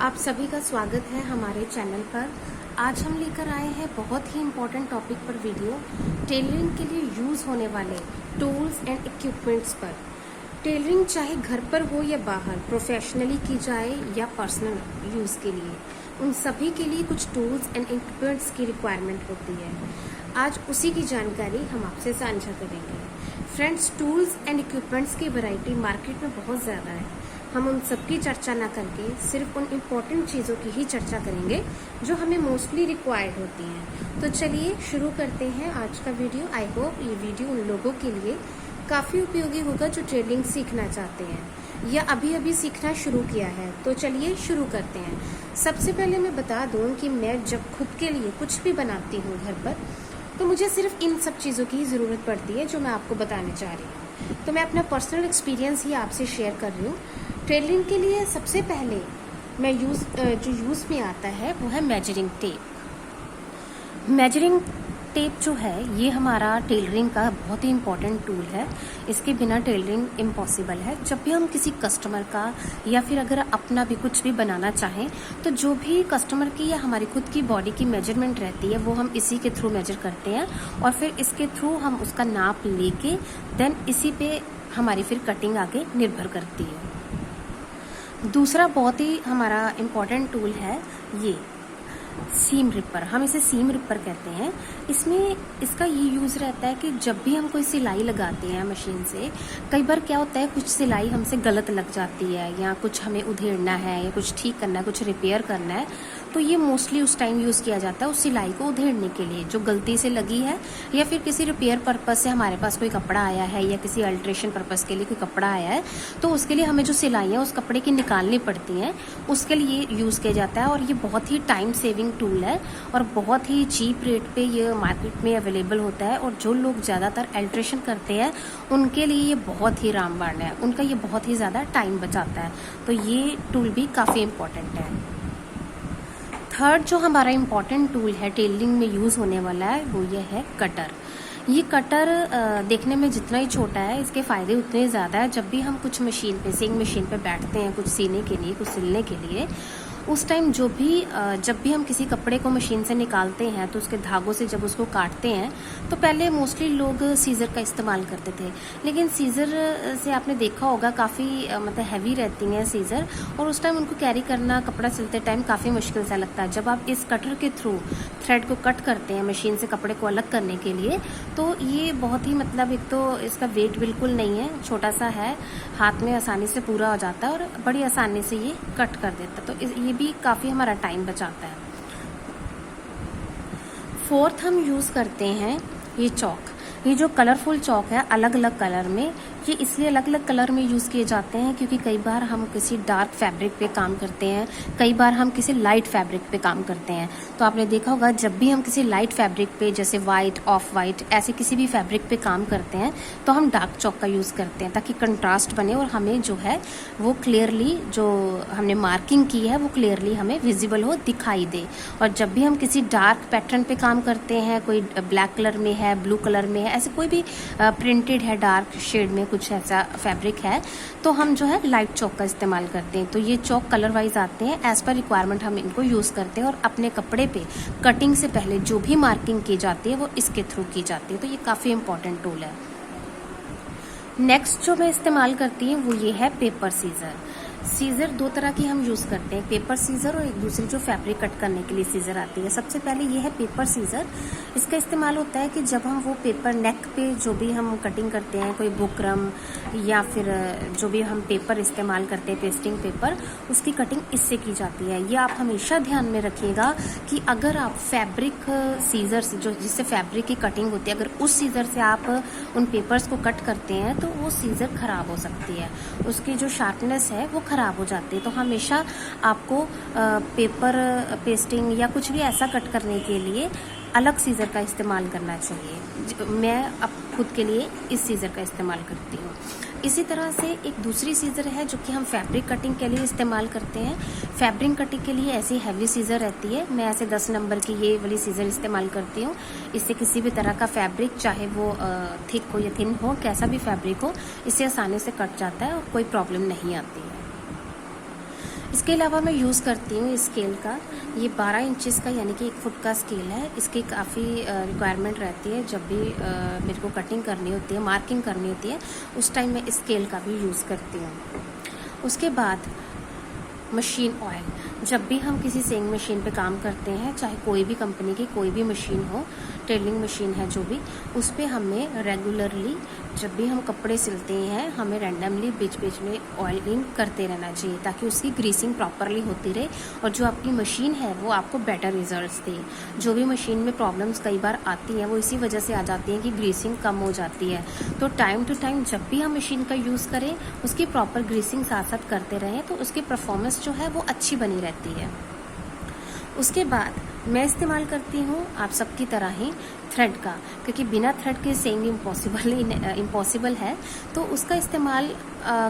आप सभी का स्वागत है हमारे चैनल पर। आज हम लेकर आए हैं बहुत ही इम्पोर्टेंट टॉपिक पर वीडियो, टेलरिंग के लिए यूज़ होने वाले टूल्स एंड इक्विपमेंट्स पर। टेलरिंग चाहे घर पर हो या बाहर, प्रोफेशनली की जाए या पर्सनल यूज़ के लिए, उन सभी के लिए कुछ टूल्स एंड इक्विपमेंट्स की रिक्वायरमेंट होती है। आज उसी की जानकारी हम आपसे साझा करेंगे। फ्रेंड्स, टूल्स एंड इक्विपमेंट्स की वैरायटी मार्केट में बहुत ज़्यादा है। हम उन सब की चर्चा ना करके सिर्फ उन इम्पोर्टेंट चीज़ों की ही चर्चा करेंगे जो हमें मोस्टली रिक्वायर्ड होती हैं। तो चलिए शुरू करते हैं आज का वीडियो। आई होप ये वीडियो उन लोगों के लिए काफ़ी उपयोगी होगा जो टेलरिंग सीखना चाहते हैं या अभी अभी सीखना शुरू किया है। तो चलिए शुरू करते हैं। सबसे पहले मैं बता दूं कि मैं जब खुद के लिए कुछ भी बनाती हूँ घर पर, तो मुझे सिर्फ इन सब चीज़ों की ज़रूरत पड़ती है जो मैं आपको बताने जा रही हूँ। तो मैं अपना पर्सनल एक्सपीरियंस ही आपसे शेयर कर रही हूँ। टेलरिंग के लिए सबसे पहले मैं जो यूज़ में आता है वो है मेजरिंग टेप। मेजरिंग टेप जो है ये हमारा टेलरिंग का बहुत ही इम्पॉर्टेंट टूल है। इसके बिना टेलरिंग इम्पॉसिबल है। जब भी हम किसी कस्टमर का या फिर अगर अपना भी कुछ भी बनाना चाहें तो जो भी कस्टमर की या हमारी खुद की बॉडी की मेजरमेंट रहती है वो हम इसी के थ्रू मेजर करते हैं और फिर इसके थ्रू हम उसका नाप लेके देन इसी पे हमारी फिर कटिंग आगे निर्भर करती है। दूसरा बहुत ही हमारा इम्पॉर्टेंट टूल है ये सीम रिपर। हम इसे सीम रिपर कहते हैं। इसमें इसका ये यूज़ रहता है कि जब भी हम कोई सिलाई लगाते हैं मशीन से, कई बार क्या होता है कुछ सिलाई हमसे गलत लग जाती है या कुछ हमें उधेड़ना है या कुछ ठीक करना है, कुछ रिपेयर करना है, तो ये मोस्टली उस टाइम यूज़ किया जाता है उस सिलाई को उधेड़ने के लिए जो गलती से लगी है या फिर किसी रिपेयर पर्पज़ से हमारे पास कोई कपड़ा आया है या किसी अल्ट्रेशन पर्पज़ के लिए कोई कपड़ा आया है तो उसके लिए हमें जो सिलाइयाँ उस कपड़े की निकालनी पड़ती हैं उसके लिए यूज़ किया जाता है। और ये बहुत ही टाइम सेविंग टूल है और बहुत ही चीप रेट पे ये मार्केट में अवेलेबल होता है। और जो लोग ज़्यादातर अल्ट्रेशन करते हैं उनके लिए ये बहुत ही रामबाण है, उनका ये बहुत ही ज़्यादा टाइम बचाता है। तो ये टूल भी काफ़ी इम्पोर्टेंट है। थर्ड जो हमारा इम्पॉर्टेंट टूल है टेलरिंग में यूज़ होने वाला है वो ये है कटर। ये कटर देखने में जितना ही छोटा है इसके फ़ायदे उतने ज़्यादा है। जब भी हम कुछ मशीन पे सिंग मशीन पे बैठते हैं कुछ सीने के लिए, कुछ सिलने के लिए, उस टाइम जब भी हम किसी कपड़े को मशीन से निकालते हैं तो उसके धागों से जब उसको काटते हैं तो पहले मोस्टली लोग सीज़र का इस्तेमाल करते थे। लेकिन सीज़र से आपने देखा होगा काफ़ी मतलब हैवी रहती हैं सीज़र और उस टाइम उनको कैरी करना कपड़ा सिलते टाइम काफ़ी मुश्किल सा लगता है। जब आप इस कटर के थ्रू थ्रेड को कट करते हैं मशीन से कपड़े को अलग करने के लिए तो ये बहुत ही मतलब एक तो इसका वेट बिल्कुल नहीं है, छोटा सा है, हाथ में आसानी से पूरा हो जाता है और बड़ी आसानी से ये कट कर देता है। तो ये भी काफ़ी हमारा टाइम बचाता है। फोर्थ हम यूज़ करते हैं ये चौक। ये जो कलरफुल चौक है अलग अलग कलर में, ये इसलिए अलग अलग कलर में यूज़ किए जाते हैं क्योंकि कई बार हम किसी डार्क फैब्रिक पे काम करते हैं, कई बार हम किसी लाइट फैब्रिक पे काम करते हैं। तो आपने देखा होगा जब भी हम किसी लाइट फैब्रिक पे जैसे वाइट, ऑफ वाइट, ऐसे किसी भी फैब्रिक पे काम करते हैं तो हम डार्क चौक का यूज़ करते हैं ताकि कंट्रास्ट बने और हमें जो है वो क्लियरली जो हमने मार्किंग की है वो क्लियरली हमें विजिबल हो, दिखाई दे। और जब भी हम किसी डार्क पैटर्न पे काम करते हैं, कोई ब्लैक कलर में है, ब्लू कलर में है, ऐसे कोई भी प्रिंटेड है डार्क शेड में कुछ ऐसा फैब्रिक है तो हम जो है लाइट चौक का इस्तेमाल करते हैं। तो ये चौक कलर वाइज आते हैं, एज पर रिक्वायरमेंट हम इनको यूज़ करते हैं और अपने कपड़े पे कटिंग से पहले जो भी मार्किंग की जाती है वो इसके थ्रू की जाती है। तो ये काफ़ी इंपॉर्टेंट टूल है। नेक्स्ट जो मैं इस्तेमाल करती हूँ वो ये है पेपर सीज़र। सीज़र दो तरह की हम यूज़ करते हैं, पेपर सीज़र और एक दूसरी जो फैब्रिक कट करने के लिए सीज़र आती है। सबसे पहले ये है पेपर सीज़र। इसका इस्तेमाल होता है कि जब हम वो पेपर नेक पे जो भी हम कटिंग करते हैं, कोई बुकरम या फिर जो भी हम पेपर इस्तेमाल करते हैं पेस्टिंग पेपर, उसकी कटिंग इससे की जाती है। ये आप हमेशा ध्यान में रखिएगा कि अगर आप फैब्रिक सीज़र से जो जिससे फैब्रिक की कटिंग होती है, अगर उस सीज़र से आप उन पेपर्स को कट करते हैं तो वो सीज़र ख़राब हो सकती है, उसकी जो शार्पनेस है वो ख़राब हो जाती है। तो हमेशा आपको पेपर पेस्टिंग या कुछ भी ऐसा कट करने के लिए अलग सीज़र का इस्तेमाल करना चाहिए। मैं अब खुद के लिए इस सीज़र का इस्तेमाल करती हूँ। इसी तरह से एक दूसरी सीज़र है जो कि हम फैब्रिक कटिंग के लिए इस्तेमाल करते हैं। फैब्रिक कटिंग के लिए ऐसी हैवी सीज़र रहती है, मैं ऐसे 10 नंबर की ये वाली सीज़र इस्तेमाल करती हूँ। इससे किसी भी तरह का फैब्रिक चाहे वो थिक हो या थिन हो, कैसा भी फैब्रिक हो, इससे आसानी से कट जाता है और कोई प्रॉब्लम नहीं आती है। इसके अलावा मैं यूज़ करती हूँ इस स्केल का, ये 12 इंचेस का यानी कि 1 फुट का स्केल है। इसकी काफ़ी रिक्वायरमेंट रहती है जब भी मेरे को कटिंग करनी होती है, मार्किंग करनी होती है, उस टाइम मैं इस स्केल का भी यूज़ करती हूँ। उसके बाद मशीन ऑयल, जब भी हम किसी सेइंग मशीन पे काम करते हैं, चाहे कोई भी कंपनी की कोई भी मशीन हो, टेलरिंग मशीन है जो भी, उस पे हमें रेगुलरली जब भी हम कपड़े सिलते हैं हमें रैंडमली बीच बीच में ऑयलिंग करते रहना चाहिए ताकि उसकी ग्रीसिंग प्रॉपरली होती रहे और जो आपकी मशीन है वो आपको बेटर रिजल्ट्स दे। जो भी मशीन में प्रॉब्लम्स कई बार आती हैं वो इसी वजह से आ जाती हैं कि ग्रीसिंग कम हो जाती है। तो टाइम टू टाइम जब भी हम मशीन का यूज़ करें उसकी प्रॉपर ग्रीसिंग साथ साथ करते रहें तो उसकी परफॉर्मेंस जो है वो अच्छी बनी रहती है। उसके बाद मैं इस्तेमाल करती हूँ आप सबकी तरह ही थ्रेड का, क्योंकि बिना थ्रेड के सेइंग इम्पॉसिबल है। तो उसका इस्तेमाल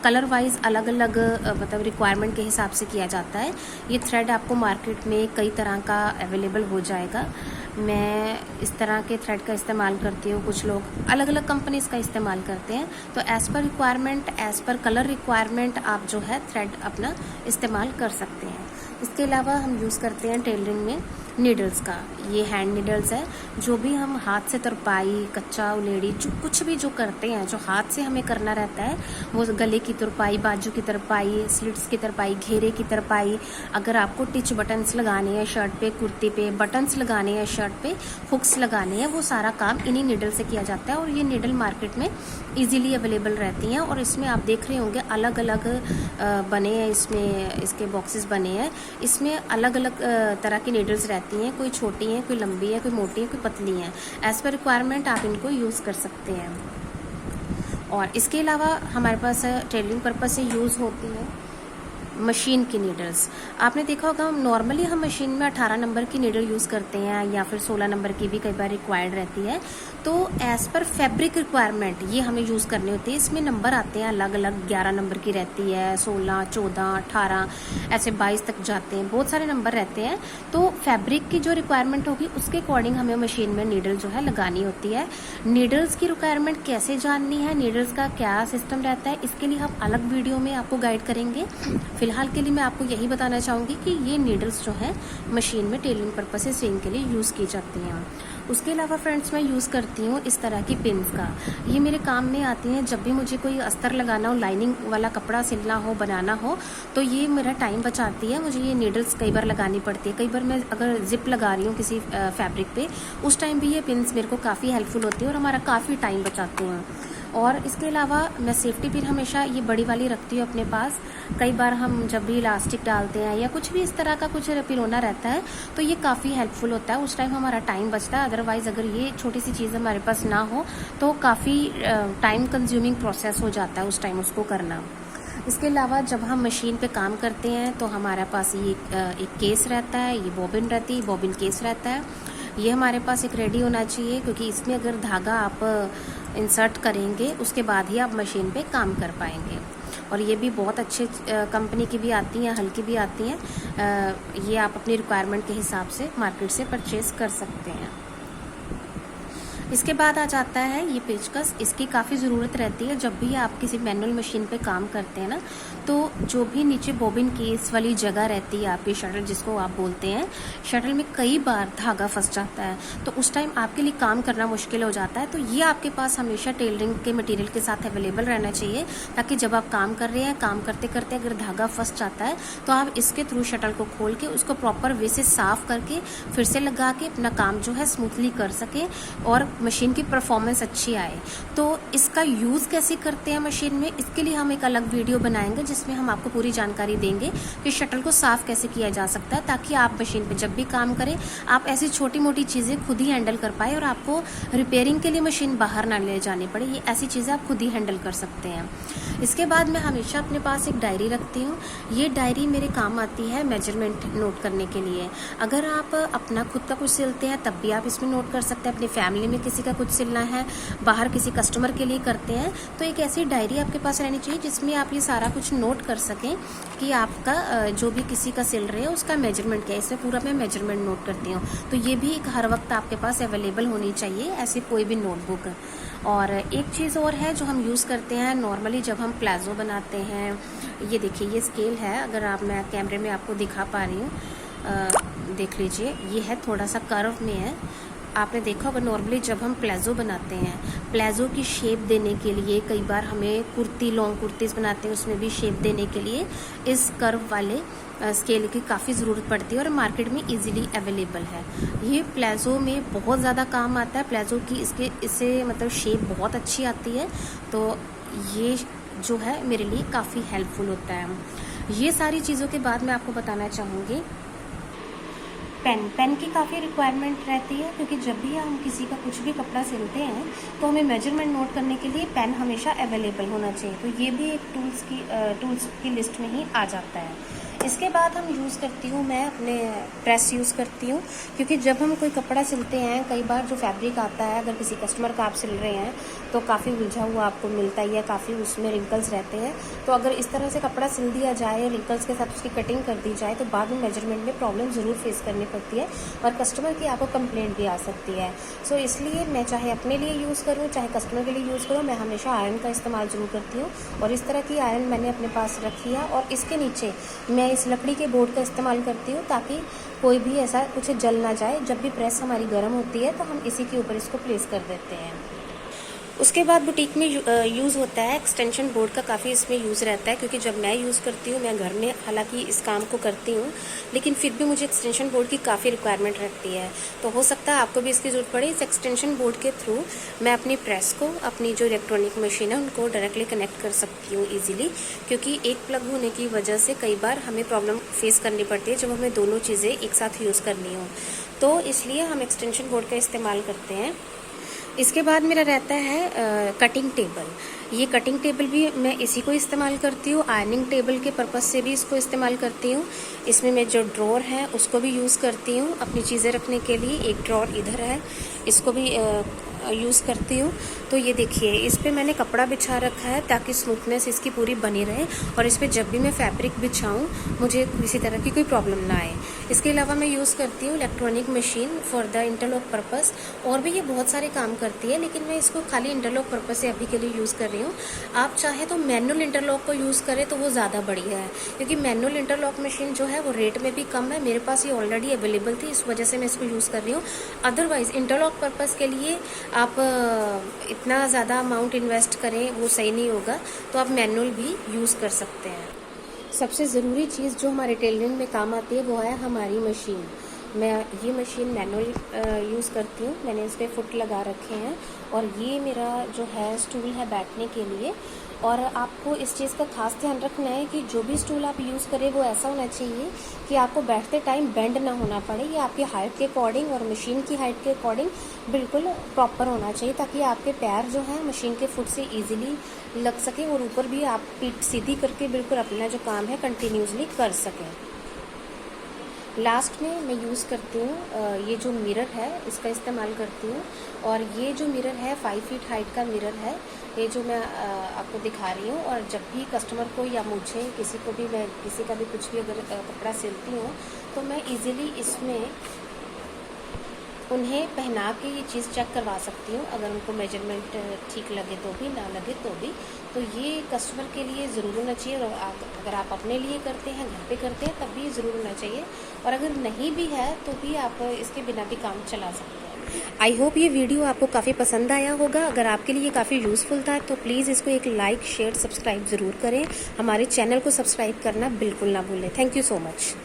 कलर वाइज अलग अलग मतलब रिक्वायरमेंट के हिसाब से किया जाता है। ये थ्रेड आपको मार्केट में कई तरह का अवेलेबल हो जाएगा। मैं इस तरह के थ्रेड का इस्तेमाल करती हूँ, कुछ लोग अलग अलग कंपनीज का इस्तेमाल करते हैं। तो as per requirement, as per colour requirement आप जो है थ्रेड अपना इस्तेमाल कर सकते हैं। इसके अलावा हम यूज़ करते हैं टेलरिंग में नीडल्स का। ये हैंड नीडल्स है, जो भी हम हाथ से तुरपाई, कच्चा उलेड़ी, जो कुछ भी जो करते हैं, जो हाथ से हमें करना रहता है, वो गले की तुरपाई, बाजू की तुरपाई, स्लिट्स की तुरपाई, घेरे की तुरपाई, अगर आपको टिच बटन्स लगाने हैं शर्ट पे, कुर्ती पे, बटन्स लगाने हैं शर्ट पे, हुक्स लगाने हैं, वो सारा काम इन्हीं नीडल से किया जाता है। और ये नीडल मार्केट में ईजिली अवेलेबल रहती हैं और इसमें आप देख रहे होंगे अलग अलग बने हैं, इसमें इसके बॉक्सेस बने हैं। इसमें अलग अलग तरह की नीडल्स रहती हैं, कोई छोटी हैं, कोई लंबी है, कोई मोटी है, कोई पतली हैं। एज पर रिक्वायरमेंट आप इनको यूज़ कर सकते हैं। और इसके अलावा हमारे पास टेलरिंग पर्पज से यूज़ होती है मशीन की नीडल्स। आपने देखा होगा नॉर्मली हम मशीन में 18 नंबर की नीडल यूज़ करते हैं या फिर 16 नंबर की भी कई बार रिक्वायर्ड रहती है। तो एज़ पर फैब्रिक रिक्वायरमेंट ये हमें यूज़ करनी होती है। इसमें नंबर आते हैं अलग अलग, 11 नंबर की रहती है, 16, 14, 18, ऐसे 22 तक जाते हैं, बहुत सारे नंबर रहते हैं। तो फैब्रिक की जो रिक्वायरमेंट होगी उसके अकॉर्डिंग हमें मशीन में नीडल जो है लगानी होती है। नीडल्स की रिक्वायरमेंट कैसे जाननी है, नीडल्स का क्या सिस्टम रहता है, इसके लिए हम अलग वीडियो में आपको गाइड करेंगे। फिलहाल के लिए मैं आपको यही बताना चाहूँगी कि ये नीडल्स जो है मशीन में टेलरिंग पर्पज से स्विंग के लिए यूज़ की जाती हैं। उसके अलावा फ्रेंड्स मैं यूज़ करती हूँ इस तरह की पिन्स का। ये मेरे काम में आती हैं जब भी मुझे कोई अस्तर लगाना हो, लाइनिंग वाला कपड़ा सिलना हो, बनाना हो, तो ये मेरा टाइम बचाती है। मुझे ये नीडल्स कई बार लगानी पड़ती है। कई बार मैं अगर जिप लगा रही हूँ किसी फैब्रिक पे, उस टाइम भी ये पिन्स मेरे को काफ़ी हेल्पफुल होती है और हमारा काफ़ी टाइम बचाती हैं। और इसके अलावा मैं सेफ्टी पिन हमेशा ये बड़ी वाली रखती हूँ अपने पास। कई बार हम जब भी इलास्टिक डालते हैं या कुछ भी इस तरह का कुछ पिरोना रहता है तो ये काफ़ी हेल्पफुल होता है, उस टाइम हमारा टाइम बचता है। अदरवाइज़ अगर ये छोटी सी चीज़ हमारे पास ना हो तो काफ़ी टाइम कंज्यूमिंग प्रोसेस हो जाता है उस टाइम उसको करना। इसके अलावा जब हम मशीन पे काम करते हैं तो हमारे पास ये एक केस रहता है, ये बॉबिन रहती है, बॉबिन केस रहता है। ये हमारे पास एक रेडी होना चाहिए, क्योंकि इसमें अगर धागा आप इंसर्ट करेंगे उसके बाद ही आप मशीन पे काम कर पाएंगे। और ये भी बहुत अच्छे कंपनी की भी आती हैं, हल्की भी आती हैं। ये आप अपनी रिक्वायरमेंट के हिसाब से मार्केट से परचेज कर सकते हैं। इसके बाद आ जाता है ये पेचकस। इसकी काफ़ी ज़रूरत रहती है जब भी आप किसी मैनुअल मशीन पे काम करते हैं ना, तो जो भी नीचे बॉबिन केस वाली जगह रहती है आपकी शटल जिसको आप बोलते हैं, शटल में कई बार धागा फंस जाता है, तो उस टाइम आपके लिए काम करना मुश्किल हो जाता है। तो ये आपके पास हमेशा टेलरिंग के मटेरियल के साथ अवेलेबल रहना चाहिए, ताकि जब आप काम कर रहे हैं, काम करते करते अगर धागा फंस जाता है तो आप इसके थ्रू शटल को खोल के उसको प्रॉपर वे से साफ करके फिर से लगा के अपना काम जो है स्मूथली कर सकें और मशीन की परफॉर्मेंस अच्छी आए। तो इसका यूज़ कैसे करते हैं मशीन में, इसके लिए हम एक अलग वीडियो बनाएंगे जिसमें हम आपको पूरी जानकारी देंगे कि शटल को साफ कैसे किया जा सकता है, ताकि आप मशीन पे जब भी काम करें आप ऐसी छोटी मोटी चीज़ें खुद ही हैंडल कर पाए और आपको रिपेयरिंग के लिए मशीन बाहर ना ले जानी पड़े। ये ऐसी चीज़ें आप खुद ही हैंडल कर सकते हैं। इसके बाद मैं हमेशा अपने पास एक डायरी रखती हूँ। ये डायरी मेरे काम आती है मेजरमेंट नोट करने के लिए। अगर आप अपना खुद का कुछ सिलते हैं तब भी आप इसमें नोट कर सकते हैं, अपनी फैमिली में किसी का कुछ सिलना है, बाहर किसी कस्टमर के लिए करते हैं, तो एक ऐसी डायरी आपके पास रहनी चाहिए जिसमें आप ये सारा कुछ नोट कर सकें कि आपका जो भी किसी का सिल रहे है उसका मेजरमेंट क्या है। इसमें पूरा मैं मेजरमेंट नोट करती हूँ, तो ये भी एक हर वक्त आपके पास अवेलेबल होनी चाहिए ऐसी कोई भी नोटबुक। और एक चीज़ और है जो हम यूज़ करते हैं नॉर्मली जब हम प्लाजो बनाते हैं, ये देखिए ये स्केल है, अगर आप मैं कैमरे में आपको दिखा पा रही हूँ, देख लीजिए ये है, थोड़ा सा कर्व में है। आपने देखा होगा नॉर्मली जब हम प्लाजो बनाते हैं, प्लाजो की शेप देने के लिए कई बार हमें कुर्ती, लॉन्ग कुर्तीज़ बनाते हैं उसमें भी शेप देने के लिए इस कर्व वाले स्केल की काफ़ी ज़रूरत पड़ती है और मार्केट में इजीली अवेलेबल है। ये प्लाजो में बहुत ज़्यादा काम आता है, प्लाजो की इससे मतलब शेप बहुत अच्छी आती है, तो ये जो है मेरे लिए काफ़ी हेल्पफुल होता है। ये सारी चीज़ों के बाद मैं आपको बताना चाहूँगी पेन की काफ़ी रिक्वायरमेंट रहती है, क्योंकि जब भी हम किसी का कुछ भी कपड़ा सिलते हैं तो हमें मेजरमेंट नोट करने के लिए पेन हमेशा अवेलेबल होना चाहिए, तो ये भी एक टूल्स की लिस्ट में ही आ जाता है। इसके बाद हम यूज़ करती हूँ मैं अपने प्रेस यूज़ करती हूँ, क्योंकि जब हम कोई कपड़ा सिलते हैं कई बार जो फैब्रिक आता है, अगर किसी कस्टमर का आप सिल रहे हैं तो काफ़ी उलझा हुआ आपको मिलता ही है, काफ़ी उसमें रिंकल्स रहते हैं, तो अगर इस तरह से कपड़ा सिल दिया जाए, रिंकल्स के साथ उसकी कटिंग कर दी जाए तो बाद में मेजरमेंट में प्रॉब्लम ज़रूर फेस करनी पड़ती है और कस्टमर की आपको कंप्लेंट भी आ सकती है। सो इसलिए मैं चाहे अपने लिए यूज़ करूँ चाहे कस्टमर के लिए यूज़ करूँ, मैं हमेशा आयरन का इस्तेमाल ज़रूर करती हूँ, और इस तरह की आयरन मैंने अपने पास रखी है, और इसके नीचे मैं इस लकड़ी के बोर्ड का इस्तेमाल करती हूँ ताकि कोई भी ऐसा कुछ जल ना जाए। जब भी प्रेस हमारी गर्म होती है तो हम इसी के ऊपर इसको प्लेस कर देते हैं। उसके बाद बुटीक में यूज़ होता है एक्सटेंशन बोर्ड का, काफ़ी इसमें यूज़ रहता है, क्योंकि जब मैं यूज़ करती हूँ, मैं घर में हालांकि इस काम को करती हूँ लेकिन फिर भी मुझे एक्सटेंशन बोर्ड की काफ़ी रिक्वायरमेंट रहती है, तो हो सकता है आपको भी इसकी ज़रूरत पड़े। इस एक्सटेंशन बोर्ड के थ्रू मैं अपनी प्रेस को, अपनी जो इलेक्ट्रॉनिक मशीन है उनको डायरेक्टली कनेक्ट कर सकती हूँ ईजिली, क्योंकि एक प्लग होने की वजह से कई बार हमें प्रॉब्लम फेस करनी पड़ती है जब हमें दोनों चीज़ें एक साथ यूज़ करनी हो, तो इसलिए हम एक्सटेंशन बोर्ड का इस्तेमाल करते हैं। इसके बाद मेरा रहता है कटिंग टेबल। ये कटिंग टेबल भी मैं इसी को इस्तेमाल करती हूँ, आयरनिंग टेबल के पर्पज़ से भी इसको इस्तेमाल करती हूँ। इसमें मैं जो ड्रॉर है उसको भी यूज़ करती हूँ अपनी चीज़ें रखने के लिए, एक ड्रॉर इधर है, इसको भी यूज़ करती हूँ। तो ये देखिए इस पर मैंने कपड़ा बिछा रखा है ताकि स्मूथनेस इसकी पूरी बनी रहे, और इस पर जब भी मैं फैब्रिक बिछाऊँ मुझे किसी तरह की कोई प्रॉब्लम ना आए। इसके अलावा मैं यूज़ करती हूँ electronic machine for the interlock purpose, और भी ये बहुत सारे काम करती है, लेकिन मैं इसको खाली इंटरलॉक पर्पज़ से अभी के लिए यूज़ कर रही हूँ। आप चाहे तो मैनुअल इंटरलॉक को यूज़ करें तो वो ज़्यादा बढ़िया है, क्योंकि मैनुअल इंटरलॉक मशीन जो है वो रेट में भी कम है, मेरे पास ये ऑलरेडी अवेलेबल थी, इस वजह से मैं इसको यूज़ कर रही हूँ। अदरवाइज़ इंटरलॉक पर्पज़ के लिए आप इतना ज़्यादा अमाउंट इन्वेस्ट करें वो सही नहीं होगा, तो आप मैनुअल भी यूज़ कर सकते हैं। सबसे ज़रूरी चीज़ जो हमारे टेलरिंग में काम आती है वो है हमारी मशीन। मैं ये मशीन मैनुअल यूज़ करती हूँ, मैंने इस पर फुट लगा रखे हैं, और ये मेरा जो है स्टूल है बैठने के लिए। और आपको इस चीज़ का खास ध्यान रखना है कि जो भी स्टूल आप यूज़ करें वो ऐसा होना चाहिए कि आपको बैठते टाइम बेंड ना होना पड़े, ये आपकी हाइट के अकॉर्डिंग और मशीन की हाइट के अकॉर्डिंग बिल्कुल प्रॉपर होना चाहिए, ताकि आपके पैर जो है मशीन के फुट से ईजिली लग सके, और ऊपर भी आप पीठ सीधी करके बिल्कुल अपना जो काम है कंटिन्यूसली कर सकें। लास्ट में मैं यूज़ करती हूँ ये जो मिरर है इसका इस्तेमाल करती हूँ, और ये जो मिरर है 5 फीट हाइट का मिरर है, ये जो मैं आपको दिखा रही हूँ। और जब भी कस्टमर को या मुझे किसी को भी, मैं किसी का भी कुछ भी अगर कपड़ा सिलती हूँ तो मैं इजीली इसमें उन्हें पहना के ये चीज़ चेक करवा सकती हूँ, अगर उनको मेजरमेंट ठीक लगे तो भी, ना लगे तो भी। तो ये कस्टमर के लिए ज़रूर होना चाहिए, और अगर आप अपने लिए करते हैं, घर पे करते हैं, तब भी ज़रूर होना चाहिए, और अगर नहीं भी है तो भी आप इसके बिना भी काम चला सकते हैं। आई होप ये वीडियो आपको काफ़ी पसंद आया होगा। अगर आपके लिए काफ़ी यूज़फुल था तो प्लीज़ इसको एक लाइक, शेयर, सब्सक्राइब ज़रूर करें। हमारे चैनल को सब्सक्राइब करना बिल्कुल ना भूलें। Thank you so much.